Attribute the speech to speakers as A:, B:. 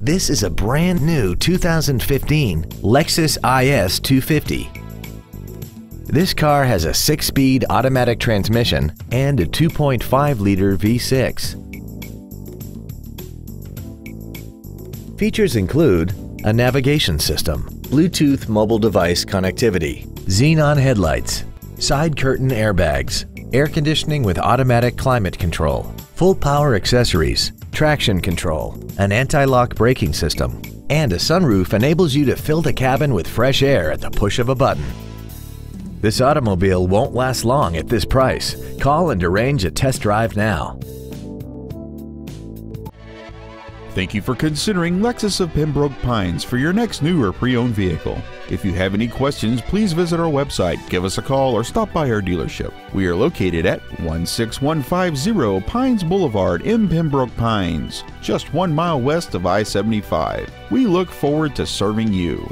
A: This is a brand new 2015 Lexus IS 250. This car has a 6-speed automatic transmission and a 2.5-liter V6. Features include a navigation system, Bluetooth mobile device connectivity, xenon headlights, side curtain airbags, air conditioning with automatic climate control, full power accessories, traction control, an anti-lock braking system, and a sunroof enables you to fill the cabin with fresh air at the push of a button. This automobile won't last long at this price. Call and arrange a test drive now.
B: Thank you for considering Lexus of Pembroke Pines for your next new or pre-owned vehicle. If you have any questions, please visit our website, give us a call, or stop by our dealership. We are located at 16150 Pines Boulevard in Pembroke Pines, just 1 mile west of I-75. We look forward to serving you.